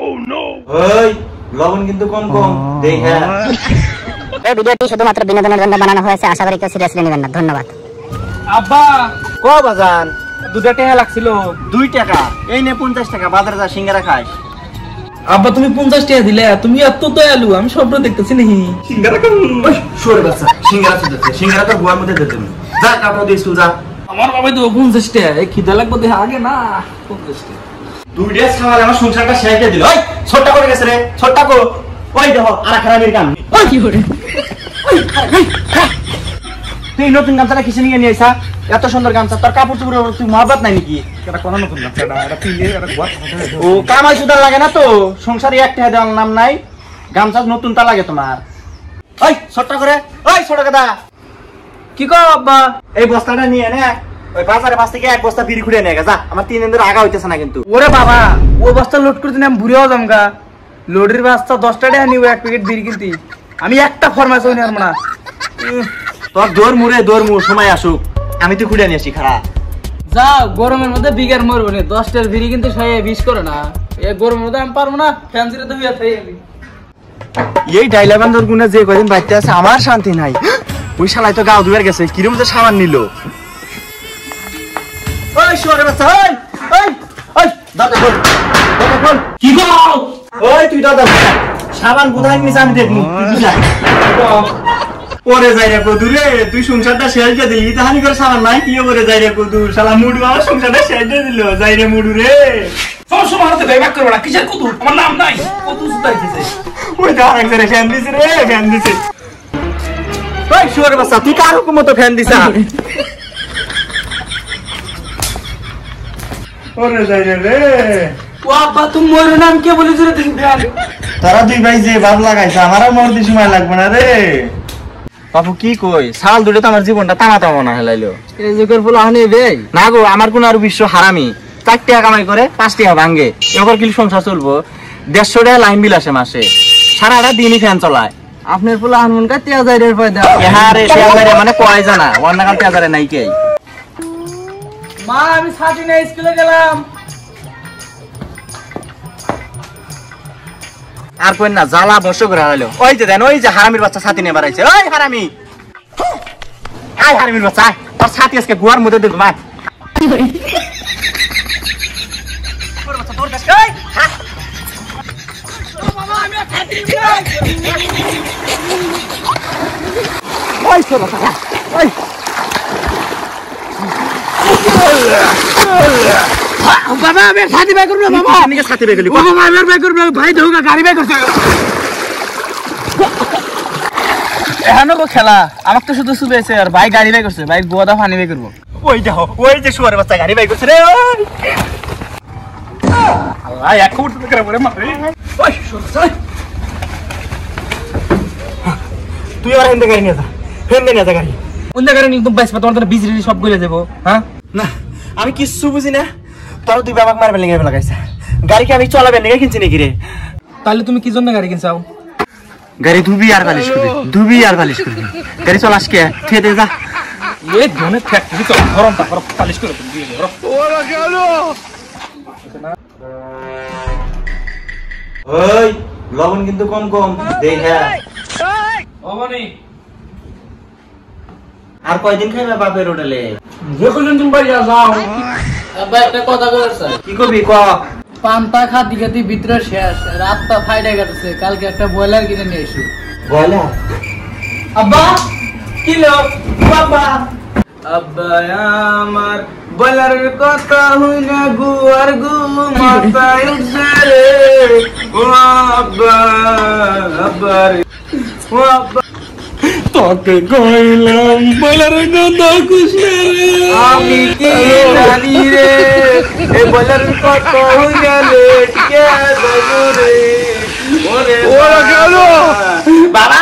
ওই লবণ কিন্তু কম কম দেখ। হ্যাঁ, এই ভিডিওটি শুধুমাত্র বিনোদনের জন্য বানানো হয়েছে, আশা করি কেউ সিরিয়াসলি নেবেন না। ধন্যবাদ। আব্বা ক বাজান 2 টাকা লাগছিল। 2 টাকা, এই নে 50 টাকা, বাজারে যা সিঙ্গারা খাস। আব্বা তুমি 50 টাকা দিলে, তুমি এত দয়ালু, আমি স্বপ্ন দেখতেছি নাকি? সিঙ্গারা খাম। ওই সরে বাচ্চা, সিঙ্গারা চুদাতে, সিঙ্গারা তো বুয়ার মধ্যে দিতে যা, কাপড় দিয়ে স্কুল যা। আমার বাবা তো 50 টাকা, এই খিদা লাগবে দেখে আগে না 50 টাকা। 2 ডেজ খাওয়ার আমার সংসারটা শেষ করে দিল। ওই ছোটটা করে গেছে রে, ছোটটা কো। ওই দেখো আর খারাপের কাম। ওই কি করে? তুই নতুন গামছাটা কিসে নিয়ে নিয়েছা? এত সুন্দর গামছা, তোর কাপড় চোপড় তুই মহব্বত নাই নাকি? এটা কোন নতুন গামছাটা, এটা পিলে এটা গোয়া কথা। ও কামাই সুদার লাগে না তো, সংসারে এক টাকা দেওয়ার নাম নাই, গামছা নতুনটা লাগে তোমার। ওই ছোটটা করে, ওই ছোট কথা কি কও আব্বা? এই বস্তাটা নিয়ে নে, ওই বাজারে 5 থেকে 1 বস্তা বিড়ি খুঁড়ে নিয়ে যা। আমার 3 দিন ধরে আগা হইতেছে না কিন্তু। ওরে বাবা, ও বস্তা লোড করতে আমি বুড়িও যামগা। লোডের বস্তা 10 টাকা নিব, 1 প্যাকেট বিড়ি কিনতে। আমি একটা ফরমাইশ হই না না। তোর দৌড় মুড় সময় আসুক, আমি তো খুঁড়ে নিয়ে আসি খারাপ। যাও, গরমের মধ্যে বিঘার মরবো না। 10 টাকার বিড়ি কিন্তু 20 করে না। এই গরমের মধ্যে আমি পারবো না, ফ্যান্সিতে তো হইয়া থাই আমি। এই ডাইলাবান্ধর গুণে যে কদিন বাচ্চা আছে আমার শান্তি নাই। ওই শালাই তো গাও দুয়ার গেছে, কিরম যে সাবান নিল। ওই শুয়ারের বাচ্চা, ওই ওই ওই দাদা বল, দাদা বল কি গো? ওই তুই দাদা সাবান কোথায় নিস আমি দেখমু, তুই যা। ওরে যাই রে কদু রে, তুই সংসারটা শেষ দিয়ে দিলি, তাহানি করে সাবান নাই কি ওরে যাই রে কদু, শালা মুডু আমার সংসারটা শেষ দিয়ে দিল। যাই রে মুডু রে, সব সময় হাতে বেবাক করবে না। কিসের কদু? আমার নাম নাই। কদু সুতাইতেছে। ওই দাঁড়া একজনে ফ্যান দিছে রে, ফ্যান দিছে। ওই শুয়ারের বাচ্চা, তুই কার হুকুম মতো ফ্যান দিছা? ওরে যাই রে। ও আব্বা, তুমি মোর নাম কে বলেছ রে তুমি? তারা দুই ভাই যে ভাব লাগাইছে, আমারও মরতে সময় লাগবে না রে। বাবু কি কই, সাল দুটো তো আমার জীবনটা টানা টানা না হেলাইলো। এই যুগের ফুল আহনে বেই না গো, আমার কোন আর বিশ্ব হারামি 4 টাকা কামাই করে 5 টাকা ভাঙে, এবার কি সংসার চলবো? 150 টাকা লাইন বিল আসে মাসে, সারাটা দিনই ফ্যান চলায়। আপনার ফুল আহন কা 3000 এর পয়দা। হ্যাঁ রে, 3000 মানে কয় জানা, অন্য কাল 3000 নাই কে। মা আমি ছাতি নিয়ে স্কুলে গেলাম। আর কই না জ্বালা বর্ষ করে হারাইলো। ওই যে দেন, ওই যে হারামির বাচ্চা ছাতি নিয়ে বাড়াইছে। ওই হারামি, আয় হারামির বাচ্চা, তোর ছাতি আজকে গুয়ার মধ্যে দেব মার। তোর কাছে ওই বাবা, আমি ছাতি নিয়ে ওই চলো ওই বাবা আমি ছাতি বাই করব না। বাবা আমি কে ছাতি বেগলি, বাবা আমি বাই করব না। ভাই ধোকা গাড়ি বাই করছে। এখানে কো খেলা, আমাক তো শুধু শুবেছে আর ভাই গাড়ি বাই করছে। ভাই গোদা পানি বাই করব। ওই দেখো, ওই যে শুয়ারের বাচ্চা গাড়ি বাই করছে রে। আল্লাহ এক ফুট করে পড়ে মারে। ওই সরসাই, তুই আর হেন্দে গাড়ি নিয়ে যা, হেন্দে নিয়ে যা গাড়ি। কোন গাড়ি নিয়ে তুমি বাইসবা? তোমার তো বিজলি সব গলে যাব। হ্যাঁ না, আমি কিচ্ছু বুঝি না। তোর তুই বাবাকে মারবে লেগে লাগাইছে। গাড়ি কি আমি চলাবে লেগে কিনছি নাকি রে? তাহলে তুমি কি জন্য গাড়ি কিনছাও? গাড়ি ধুবি আর বালিশ করবি, ধুবি আর বালিশ করবি। গাড়ি চলাস কে খেতে যা। এই ধনে ফ্যাক্টরি তো গরমটা গরম পালিশ করে দিয়ে দাও। ওরা গেল। ওই লবণ কিন্তু কম কম দেখ। হ্যাঁ অবনি আর কয়দিন খাইবে বাপের হোটেলে? যখন তুমি বাইরে যাও। আব্বা একটা কথা কইছে। কি কবি ক? পান্তা খাতি খাতি ভিতরে শেষ, রাতটা ফাইডা গেছে। কালকে একটা বয়লার কিনে নিয়ে এসো। বয়লার? আব্বা কি লো বাবা? আব্বা আমার বয়লারের কথা হই না গুয়ার গু মাথায় উঠছে রে। ও আব্বা, আব্বা রে, ও আব্বা তোকে কইলাম বয়লারের কথা কুছনা রে। আমি কি জানি রে, এই বয়লারের কথা হই গেলে কে যাবো রে। ওরে ওরা গেল বাবা।